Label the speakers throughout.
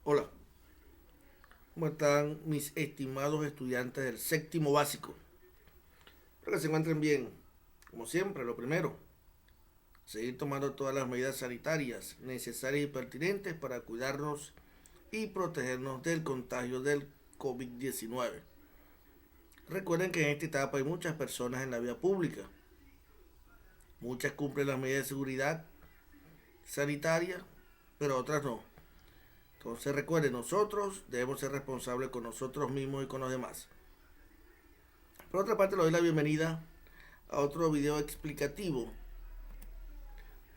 Speaker 1: Hola, ¿cómo están mis estimados estudiantes del séptimo básico? Espero que se encuentren bien. Como siempre, lo primero, seguir tomando todas las medidas sanitarias necesarias y pertinentes para cuidarnos y protegernos del contagio del COVID-19. Recuerden que en esta etapa hay muchas personas en la vía pública. Muchas cumplen las medidas de seguridad sanitaria, pero otras no. Entonces recuerden, nosotros debemos ser responsables con nosotros mismos y con los demás. Por otra parte, le doy la bienvenida a otro video explicativo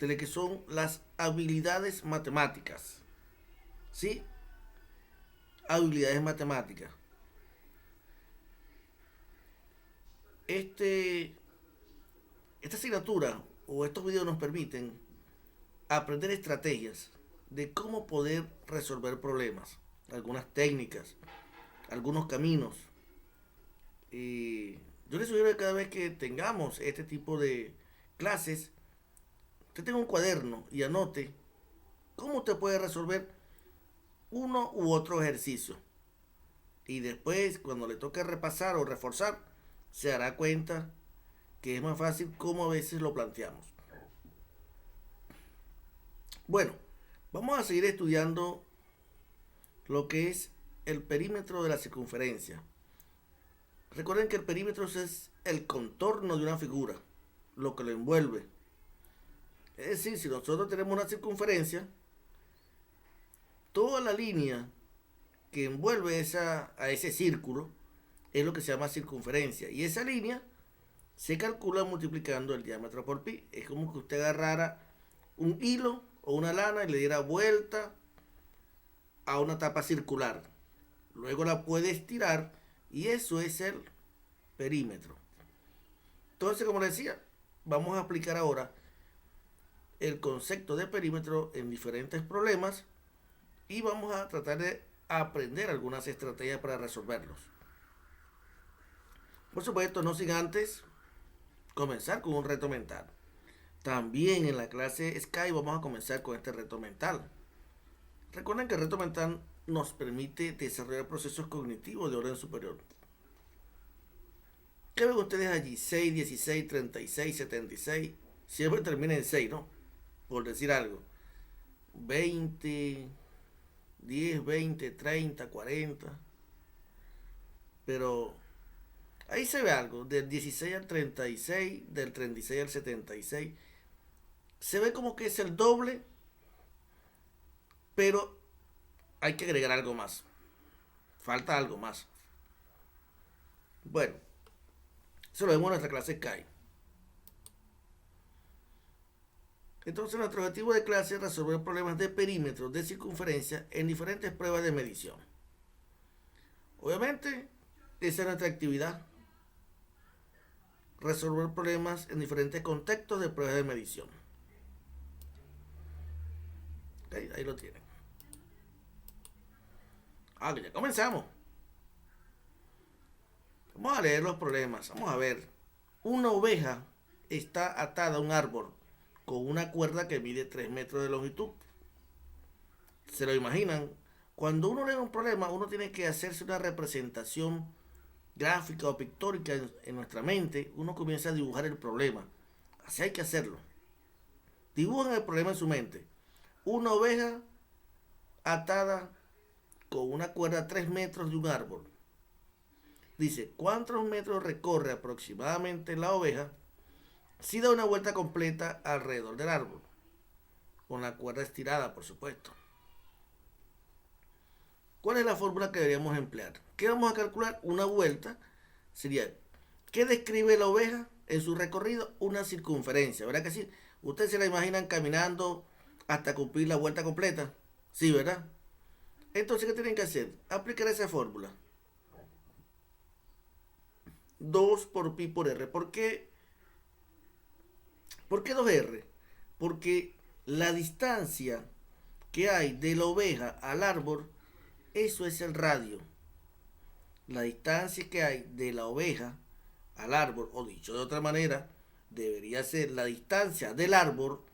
Speaker 1: de lo que son las habilidades matemáticas. ¿Sí? Habilidades matemáticas. Este, esta asignatura o estos videos nos permiten aprender estrategias de cómo poder resolver problemas, algunas técnicas, algunos caminos. Yo les sugiero que cada vez que tengamos este tipo de clases, usted tenga un cuaderno y anote cómo usted puede resolver uno u otro ejercicio. Y después, cuando le toque repasar o reforzar, se dará cuenta que es más fácil como a veces lo planteamos. Bueno, vamos a seguir estudiando lo que es el perímetro de la circunferencia. Recuerden que el perímetro es el contorno de una figura, lo que lo envuelve. Es decir, si nosotros tenemos una circunferencia, toda la línea que envuelve a ese círculo es lo que se llama circunferencia. Y esa línea se calcula multiplicando el diámetro por pi. Es como que usted agarrara un hilo o una lana y le diera vuelta a una tapa circular. Luego la puede estirar y eso es el perímetro. Entonces, como les decía, vamos a aplicar ahora el concepto de perímetro en diferentes problemas y vamos a tratar de aprender algunas estrategias para resolverlos. Por supuesto, no sin antes comenzar con un reto mental. También en la clase Sky vamos a comenzar con este reto mental. Recuerden que el reto mental nos permite desarrollar procesos cognitivos de orden superior. ¿Qué ven ustedes allí? 6, 16, 36, 76. Siempre termina en 6, ¿no? Por decir algo. 20, 10, 20, 30, 40. Pero ahí se ve algo. Del 16 al 36, del 36 al 76. Se ve como que es el doble, pero hay que agregar algo más. Falta algo más. Bueno, eso lo vemos en nuestra clase CAI. Entonces, nuestro objetivo de clase es resolver problemas de perímetros de circunferencia en diferentes pruebas de medición. Obviamente, esa es nuestra actividad. Resolver problemas en diferentes contextos de pruebas de medición. ¿Okay? Ahí lo tienen. Ya comenzamos. Vamos a leer los problemas. Vamos a ver. Una oveja está atada a un árbol con una cuerda que mide 3 metros de longitud. ¿Se lo imaginan? Cuando uno lee un problema, uno tiene que hacerse una representación gráfica o pictórica en nuestra mente. Uno comienza a dibujar el problema. Así hay que hacerlo. Dibujan el problema en su mente. Una oveja atada con una cuerda a 3 metros de un árbol. Dice, ¿cuántos metros recorre aproximadamente la oveja si da una vuelta completa alrededor del árbol? Con la cuerda estirada, por supuesto. ¿Cuál es la fórmula que deberíamos emplear? ¿Qué vamos a calcular? Una vuelta sería, ¿qué describe la oveja en su recorrido? Una circunferencia, ¿verdad que sí? Ustedes se la imaginan caminando hasta cumplir la vuelta completa. Sí, ¿verdad? Entonces, ¿qué tienen que hacer? Aplicar esa fórmula. 2 por pi por r. ¿Por qué 2r? Porque la distancia que hay de la oveja al árbol, eso es el radio. La distancia que hay de la oveja al árbol, o dicho de otra manera, debería ser la distancia del árbol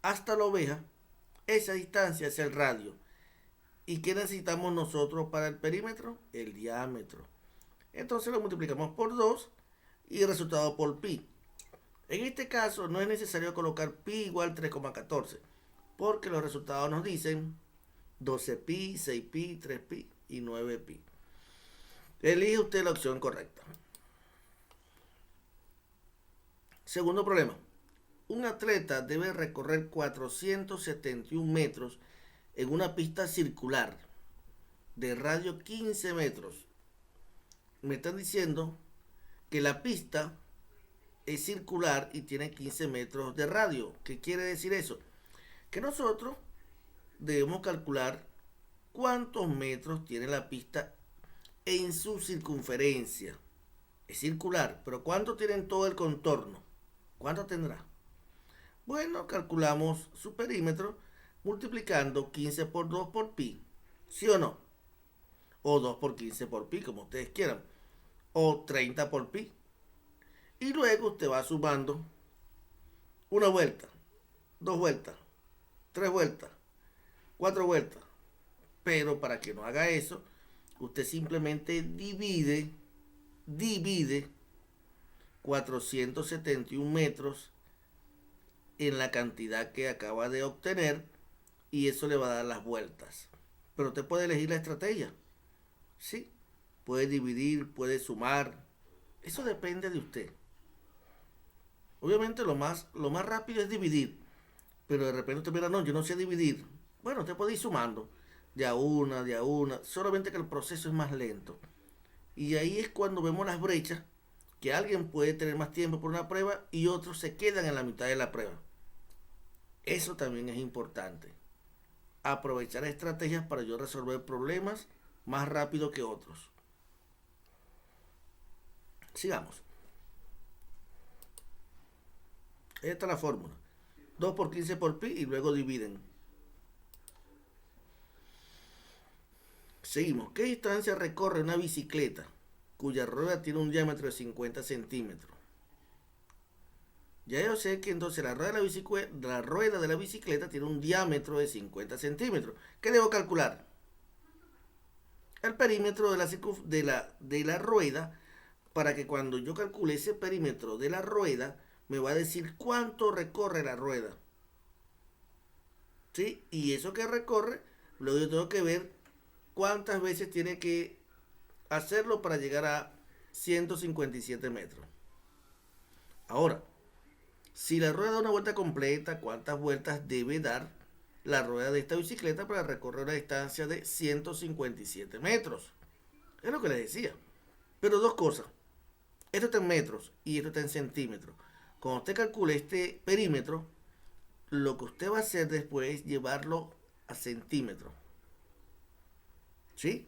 Speaker 1: hasta la oveja. Esa distancia es el radio. ¿Y qué necesitamos nosotros para el perímetro? El diámetro. Entonces lo multiplicamos por 2 y el resultado por pi. En este caso no es necesario colocar pi igual 3,14 porque los resultados nos dicen 12pi, 6pi, 3pi y 9pi. Elige usted la opción correcta. Segundo problema. Un atleta debe recorrer 471 metros en una pista circular de radio 15 metros. Me están diciendo que la pista es circular y tiene 15 metros de radio. ¿Qué quiere decir eso? Que nosotros debemos calcular cuántos metros tiene la pista en su circunferencia. Es circular, pero ¿cuánto tiene en todo el contorno? ¿Cuánto tendrá? Bueno, calculamos su perímetro multiplicando 15 por 2 por pi. ¿Sí o no? O 2 por 15 por pi, como ustedes quieran. O 30 por pi. Y luego usted va sumando una vuelta, 2 vueltas, 3 vueltas, 4 vueltas. Pero para que no haga eso, usted simplemente divide 471 metros en la cantidad que acaba de obtener y eso le va a dar las vueltas. Pero usted puede elegir la estrategia. Sí, puede dividir, puede sumar. Eso depende de usted. Obviamente lo más rápido es dividir. Pero de repente usted mira, no, yo no sé dividir. Bueno, usted puede ir sumando de a una. Solamente que el proceso es más lento. Y ahí es cuando vemos las brechas, que alguien puede tener más tiempo por una prueba y otros se quedan en la mitad de la prueba. Eso también es importante. Aprovechar estrategias para yo resolver problemas más rápido que otros. Sigamos. Esta es la fórmula. 2 por 15 por pi y luego dividen. Seguimos. ¿Qué distancia recorre una bicicleta cuya rueda tiene un diámetro de 50 centímetros? Ya yo sé que entonces la rueda de la bicicleta tiene un diámetro de 50 centímetros. ¿Qué debo calcular? El perímetro de la rueda, para que cuando yo calcule ese perímetro de la rueda, me va a decir cuánto recorre la rueda. ¿Sí? Y eso que recorre, luego yo tengo que ver cuántas veces tiene que hacerlo para llegar a 157 metros. Ahora, si la rueda da una vuelta completa, ¿cuántas vueltas debe dar la rueda de esta bicicleta para recorrer una distancia de 157 metros? Es lo que les decía. Pero dos cosas. Esto está en metros y esto está en centímetros. Cuando usted calcule este perímetro, lo que usted va a hacer después es llevarlo a centímetros. ¿Sí?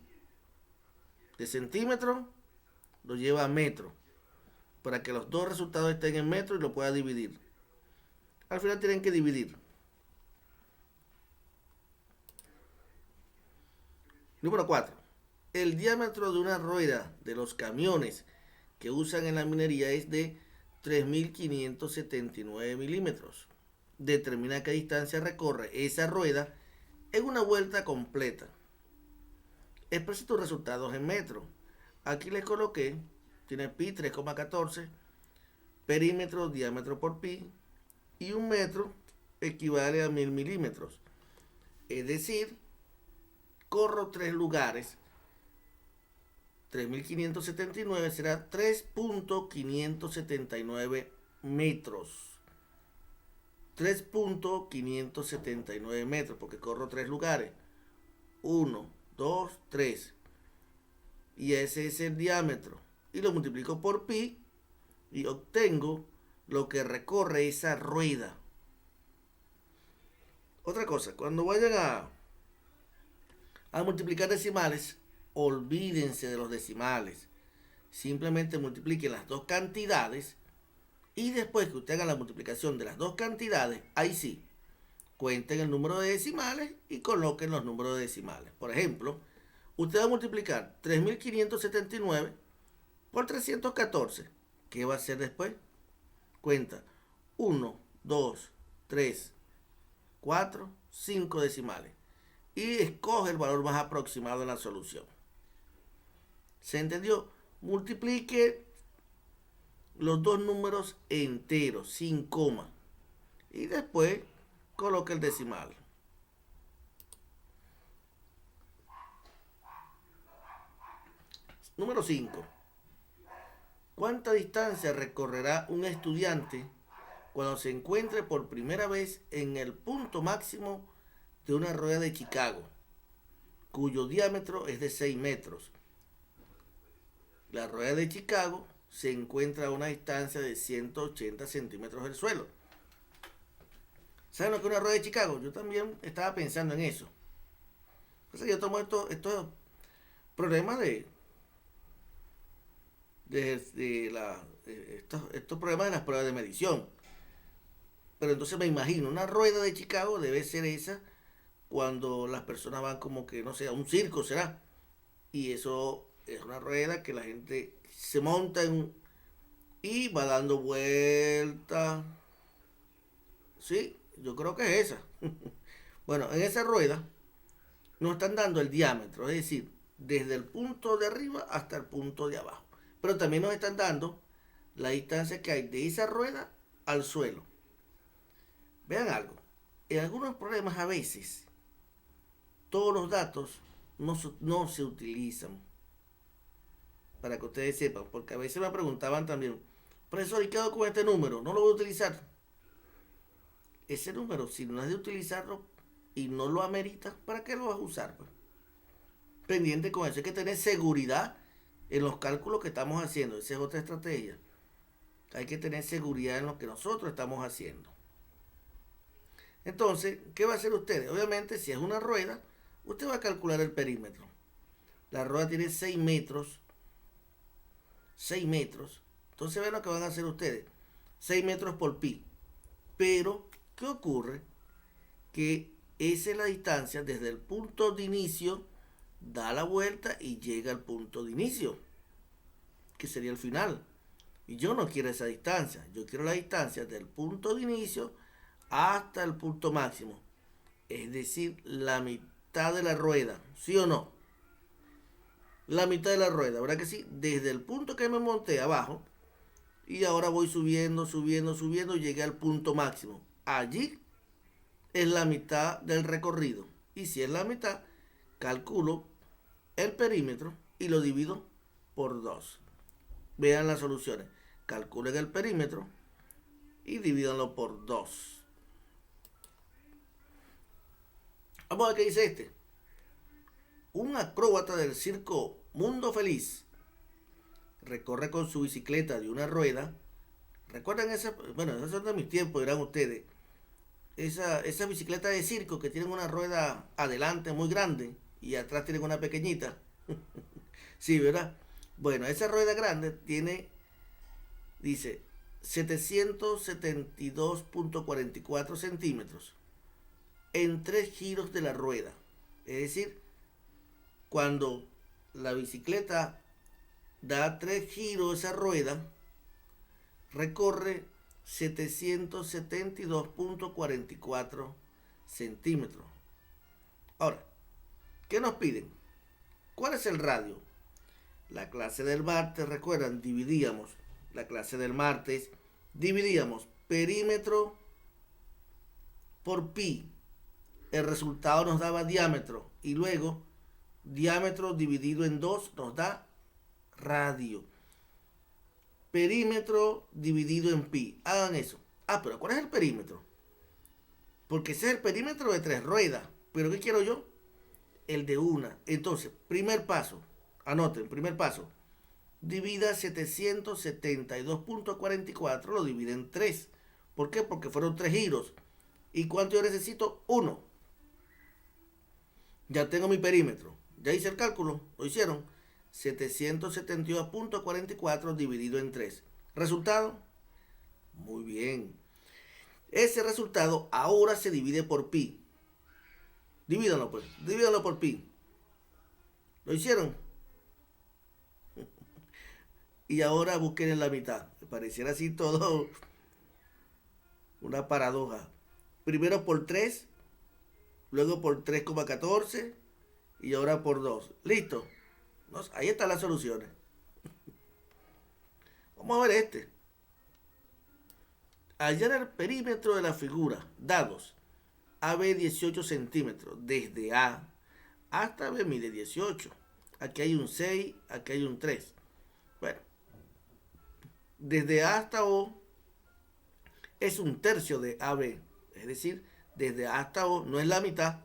Speaker 1: De centímetro lo lleva a metro, para que los dos resultados estén en metro y lo pueda dividir. Al final tienen que dividir. Número 4. El diámetro de una rueda de los camiones que usan en la minería es de 3.579 milímetros. Determina qué distancia recorre esa rueda en una vuelta completa. Expresa tus resultados en metros. Aquí les coloqué, tiene pi 3,14, perímetro, diámetro por pi, y un metro equivale a 1000 milímetros. Es decir, corro 3 lugares, 3.579 será 3.579 metros. 3.579 metros, porque corro 3 lugares. 1, 2, 3. Y ese es el diámetro. Y lo multiplico por pi y obtengo lo que recorre esa rueda. Otra cosa, cuando vayan a multiplicar decimales, olvídense de los decimales. Simplemente multipliquen las dos cantidades y después que usted haga la multiplicación de las dos cantidades, ahí sí, cuenten el número de decimales y coloquen los números de decimales. Por ejemplo, usted va a multiplicar 3.579 por 314. ¿Qué va a hacer después? Cuenta 1, 2, 3, 4, 5 decimales. y escoge el valor más aproximado en la solución. ¿Se entendió? Multiplique los dos números enteros, sin coma, y después coloque el decimal. Número 5. ¿Cuánta distancia recorrerá un estudiante cuando se encuentre por primera vez en el punto máximo de una rueda de Chicago, cuyo diámetro es de 6 metros? La rueda de Chicago se encuentra a una distancia de 180 centímetros del suelo. ¿Saben lo que es una rueda de Chicago? Yo también estaba pensando en eso. Entonces yo tomo estos problemas estos problemas de las pruebas de medición. Pero entonces me imagino, una rueda de Chicago debe ser esa cuando las personas van como que, no sé, a un circo será. Y eso es una rueda que la gente se monta y va dando vueltas. Sí, yo creo que es esa. Bueno, en esa rueda nos están dando el diámetro, es decir, desde el punto de arriba hasta el punto de abajo. Pero también nos están dando la distancia que hay de esa rueda al suelo. Vean algo, en algunos problemas a veces todos los datos no se utilizan. Para que ustedes sepan, porque a veces me preguntaban también, profesor, ¿y qué hago con este número? No lo voy a utilizar. Ese número, si no es de utilizarlo y no lo amerita, ¿para qué lo vas a usar? Pues? Pendiente con eso, hay que tener seguridad en los cálculos que estamos haciendo. Esa es otra estrategia. Hay que tener seguridad en lo que nosotros estamos haciendo. Entonces, ¿qué va a hacer usted? Obviamente, si es una rueda, usted va a calcular el perímetro. La rueda tiene 6 metros. 6 metros. Entonces, vean lo que van a hacer ustedes. 6 metros por pi. Pero, ¿qué ocurre? Que esa es la distancia desde el punto de inicio, da la vuelta y llega al punto de inicio, que sería el final. Y yo no quiero esa distancia. Yo quiero la distancia del punto de inicio hasta el punto máximo. Es decir, la mitad de la rueda. ¿Sí o no? La mitad de la rueda, ¿verdad que sí? Desde el punto que me monté abajo y ahora voy subiendo, subiendo, subiendo y llegué al punto máximo. Allí es la mitad del recorrido. Y si es la mitad, calculo el perímetro y lo divido por 2. Vean las soluciones. Calculen el perímetro y divídanlo por 2. Vamos a ver qué dice este. Un acróbata del circo Mundo Feliz recorre con su bicicleta de una rueda. ¿Recuerdan esa? Bueno, esos son de mis tiempos, dirán ustedes. Esa bicicleta de circo que tienen una rueda adelante muy grande y atrás tienen una pequeñita. Sí, ¿verdad? Bueno, esa rueda grande tiene, dice, 772.44 centímetros en 3 giros de la rueda. Es decir, cuando la bicicleta da 3 giros esa rueda, recorre 772.44 centímetros. Ahora, ¿qué nos piden? ¿Cuál es el radio? La clase del martes, recuerdan, dividíamos. La clase del martes, dividíamos perímetro por pi. El resultado nos daba diámetro. Y luego, diámetro dividido en 2 nos da radio. Perímetro dividido en pi. Hagan eso. Pero ¿cuál es el perímetro? Porque ese es el perímetro de 3 ruedas. ¿Pero qué quiero yo? El de una. Entonces, primer paso. Anoten, primer paso. Divida 772.44, lo divide en 3. ¿Por qué? Porque fueron 3 giros. ¿Y cuánto yo necesito? 1. Ya tengo mi perímetro. Ya hice el cálculo. ¿Lo hicieron? 772.44 dividido en 3. ¿Resultado? Muy bien. Ese resultado ahora se divide por pi. Divídanlo pues. Divídanlo por pi. ¿Lo hicieron? Y ahora busquen en la mitad. Me pareciera así todo una paradoja. Primero por 3 luego por 3,14 y ahora por 2. ¿Listo? Ahí están las soluciones. Vamos a ver este. Hallar el perímetro de la figura. Dados. AB 18 centímetros. Desde A hasta B mide 18. Aquí hay un 6, aquí hay un 3. Bueno. Desde A hasta O es un tercio de AB. Es decir, desde A hasta O no es la mitad.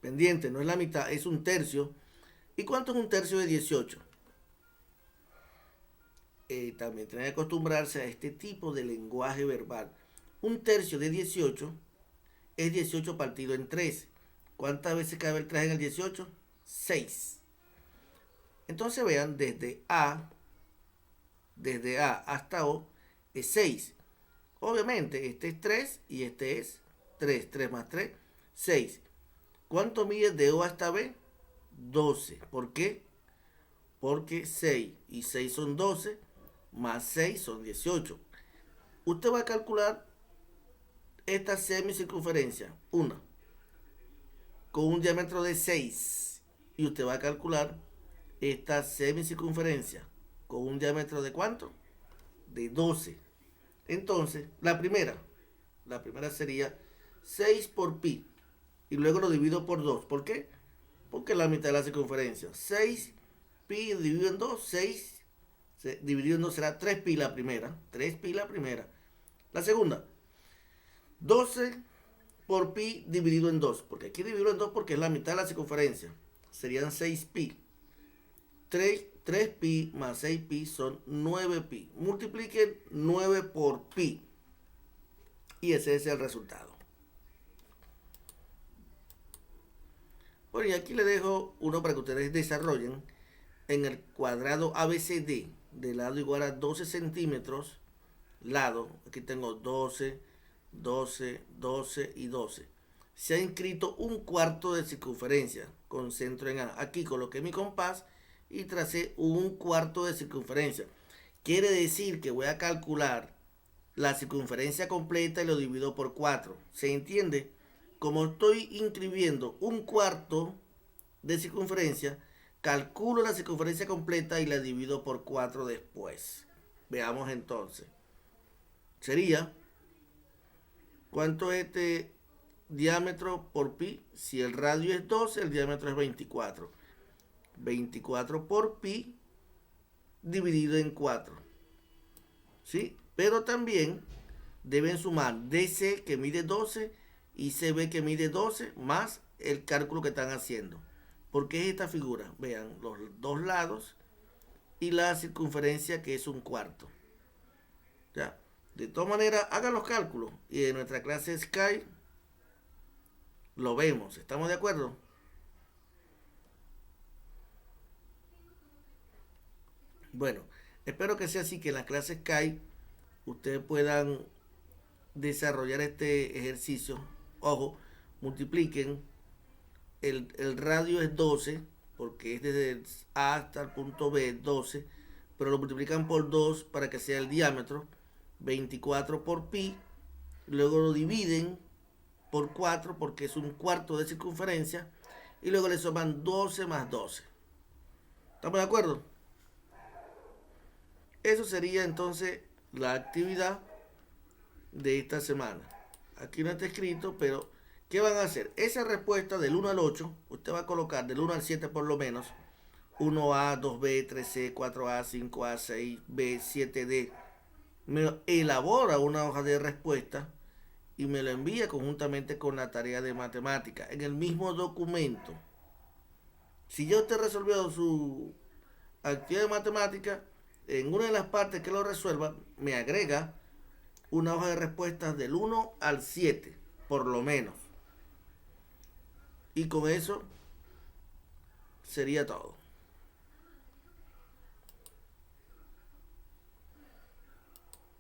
Speaker 1: Pendiente, no es la mitad, es un tercio. ¿Y cuánto es un tercio de 18? También tienen que acostumbrarse a este tipo de lenguaje verbal. Un tercio de 18 es 18 partido en 3. ¿Cuántas veces cabe el 3 en el 18? 6. Entonces vean, desde A hasta O es 6. Obviamente, este es 3 y este es 3. 3 más 3, 6. ¿Cuánto mide de O hasta B? 12. ¿Por qué? Porque 6 y 6 son 12, más 6 son 18. Usted va a calcular esta semicircunferencia, una, con un diámetro de 6. Y usted va a calcular esta semicircunferencia con un diámetro de ¿cuánto? De 12. Entonces, la primera sería 6 por pi. Y luego lo divido por 2. ¿Por qué? Porque es la mitad de la circunferencia. 6 pi dividido en 2, 6 dividido en 2 será 3 pi la primera. 3 pi la primera. La segunda, 12 por pi dividido en 2. Porque aquí dividido en 2 porque es la mitad de la circunferencia. Serían 6 pi. 3 pi más 6 pi son 9 pi. Multipliquen 9 por pi. Y ese es el resultado. Bueno, y aquí le dejo uno para que ustedes desarrollen. En el cuadrado ABCD, de lado igual a 12 centímetros, lado, aquí tengo 12, 12, 12 y 12. Se ha inscrito un cuarto de circunferencia con centro en A. Aquí coloqué mi compás y tracé un cuarto de circunferencia. Quiere decir que voy a calcular la circunferencia completa y lo divido por 4. ¿Se entiende? Como estoy inscribiendo un cuarto de circunferencia, calculo la circunferencia completa y la divido por 4 después. Veamos entonces. Sería, ¿cuánto es este diámetro por pi? Si el radio es 12, el diámetro es 24. 24 por pi dividido en 4. ¿Sí? Pero también deben sumar DC que mide 12 y CB que mide 12 más el cálculo que están haciendo. Porque es esta figura. Vean los dos lados y la circunferencia que es un cuarto. ¿Ya? De todas maneras, hagan los cálculos. Y en nuestra clase Sky lo vemos. ¿Estamos de acuerdo? Bueno, espero que sea así, que en la clase Sky ustedes puedan desarrollar este ejercicio. Ojo, multipliquen. El radio es 12, porque es desde el A hasta el punto B 12, pero lo multiplican por 2 para que sea el diámetro, 24 por pi, luego lo dividen por 4 porque es un cuarto de circunferencia, y luego le suman 12 más 12. ¿Estamos de acuerdo? Eso sería entonces la actividad de esta semana. Aquí no está escrito, pero ¿qué van a hacer? Esa respuesta del 1 al 8, usted va a colocar del 1 al 7 por lo menos, 1A, 2B, 3C, 4A, 5A, 6B, 7D. Me elabora una hoja de respuesta y me lo envía conjuntamente con la tarea de matemática en el mismo documento. Si ya usted resolvió su actividad de matemática, en una de las partes que lo resuelva, me agrega una hoja de respuestas del 1 al 7, por lo menos. Y con eso sería todo.